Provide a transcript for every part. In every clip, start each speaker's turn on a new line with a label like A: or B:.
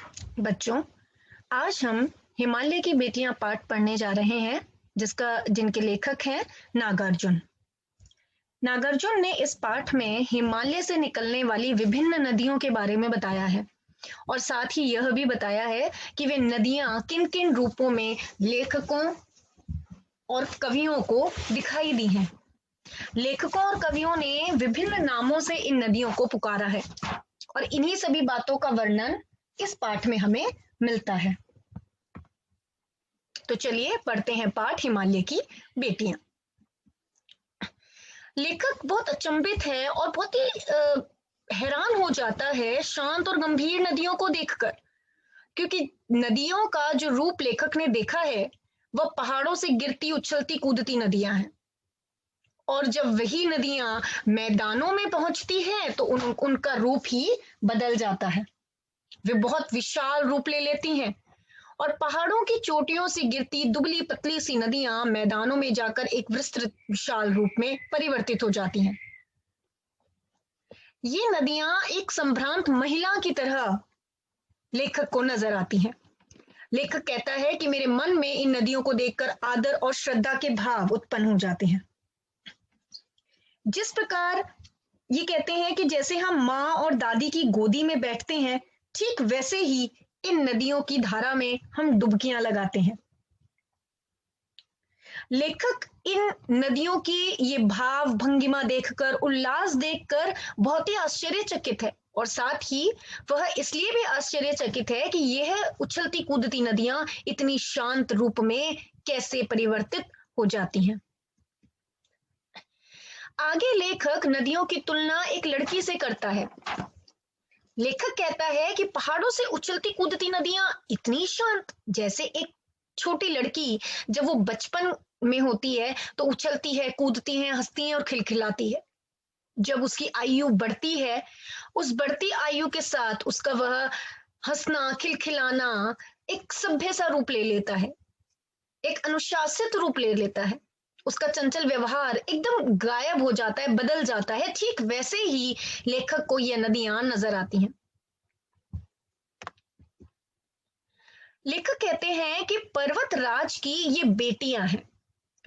A: बच्चों, आज हम हिमालय की बेटियां पाठ पढ़ने जा रहे हैं जिनके लेखक हैं नागार्जुन। नागार्जुन ने इस पाठ में हिमालय से निकलने वाली विभिन्न नदियों के बारे में बताया है और साथ ही यह भी बताया है कि वे नदियां किन किन रूपों में लेखकों और कवियों को दिखाई दी हैं। लेखकों और कवियों ने विभिन्न नामों से इन नदियों को पुकारा है और इन्हीं सभी बातों का वर्णन इस पाठ में हमें मिलता है। तो चलिए पढ़ते हैं पाठ हिमालय की बेटियां। लेखक बहुत अचंभित है और बहुत ही हैरान हो जाता है शांत और गंभीर नदियों को देखकर, क्योंकि नदियों का जो रूप लेखक ने देखा है वह पहाड़ों से गिरती उछलती कूदती नदियां हैं। और जब वही नदियां मैदानों में पहुंचती हैं तो उनका रूप ही बदल जाता है। वे बहुत विशाल रूप ले लेती हैं और पहाड़ों की चोटियों से गिरती दुबली पतली सी नदियां मैदानों में जाकर एक विस्तृत विशाल रूप में परिवर्तित हो जाती हैं। ये नदियां एक संभ्रांत महिला की तरह लेखक को नजर आती हैं। लेखक कहता है कि मेरे मन में इन नदियों को देखकर आदर और श्रद्धा के भाव उत्पन्न हो जाते हैं। जिस प्रकार ये कहते हैं कि जैसे हम माँ और दादी की गोदी में बैठते हैं, ठीक वैसे ही इन नदियों की धारा में हम डुबकियां लगाते हैं। लेखक इन नदियों की ये भाव भंगिमा देखकर, उल्लास देखकर बहुत ही आश्चर्यचकित है और साथ ही वह इसलिए भी आश्चर्यचकित है कि यह उछलती कूदती नदियां इतनी शांत रूप में कैसे परिवर्तित हो जाती हैं। आगे लेखक नदियों की तुलना एक लड़की से करता है। लेखक कहता है कि पहाड़ों से उछलती कूदती नदियां इतनी शांत, जैसे एक छोटी लड़की जब वो बचपन में होती है तो उछलती है, कूदती है, हंसती है और खिलखिलाती है। जब उसकी आयु बढ़ती है, उस बढ़ती आयु के साथ उसका वह हंसना, खिलखिलाना एक सभ्य सा रूप ले लेता है, एक अनुशासित रूप ले लेता है। उसका चंचल व्यवहार एकदम गायब हो जाता है, बदल जाता है। ठीक वैसे ही लेखक को यह नदियां नजर आती हैं। लेखक कहते हैं कि पर्वतराज की ये बेटियां हैं।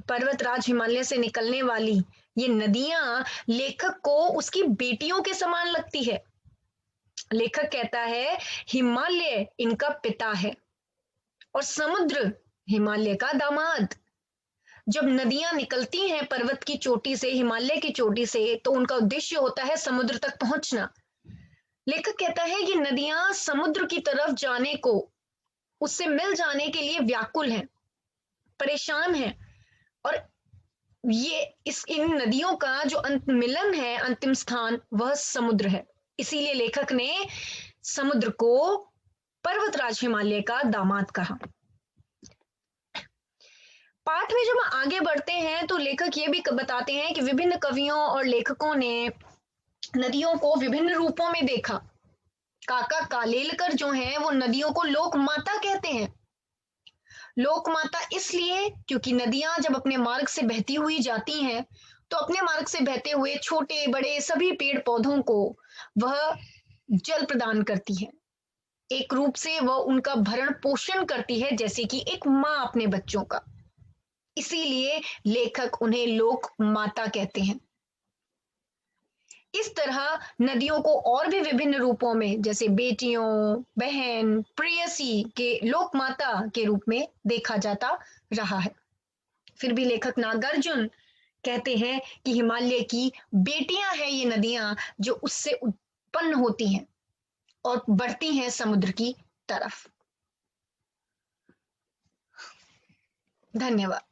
A: पर्वतराज हिमालय से निकलने वाली ये नदियां लेखक को उसकी बेटियों के समान लगती है। लेखक कहता है हिमालय इनका पिता है और समुद्र हिमालय का दामाद। जब नदियां निकलती हैं पर्वत की चोटी से, हिमालय की चोटी से, तो उनका उद्देश्य होता है समुद्र तक पहुंचना। लेखक कहता है ये नदियां समुद्र की तरफ जाने को, उससे मिल जाने के लिए व्याकुल हैं, परेशान हैं और ये इन नदियों का जो अंत मिलन है, अंतिम स्थान, वह समुद्र है। इसीलिए लेखक ने समुद्र को पर्वतराज हिमालय का दामाद कहा। पाठ में जब हम आगे बढ़ते हैं तो लेखक ये भी बताते हैं कि विभिन्न कवियों और लेखकों ने नदियों को विभिन्न रूपों में देखा। काका कालेलकर जो हैं वो नदियों को लोक माता कहते हैं। लोक माता इसलिए क्योंकि नदियां जब अपने मार्ग से बहती हुई जाती हैं तो अपने मार्ग से बहते हुए छोटे बड़े सभी पेड़ पौधों को वह जल प्रदान करती है। एक रूप से वह उनका भरण पोषण करती है, जैसे कि एक माँ अपने बच्चों का। इसीलिए लेखक उन्हें लोक माता कहते हैं। इस तरह नदियों को और भी विभिन्न रूपों में, जैसे बेटियों, बहन, प्रेयसी के लोक माता के रूप में देखा जाता रहा है। फिर भी लेखक नागार्जुन कहते हैं कि हिमालय की बेटियां हैं ये नदियां जो उससे उत्पन्न होती हैं और बढ़ती हैं समुद्र की तरफ। धन्यवाद।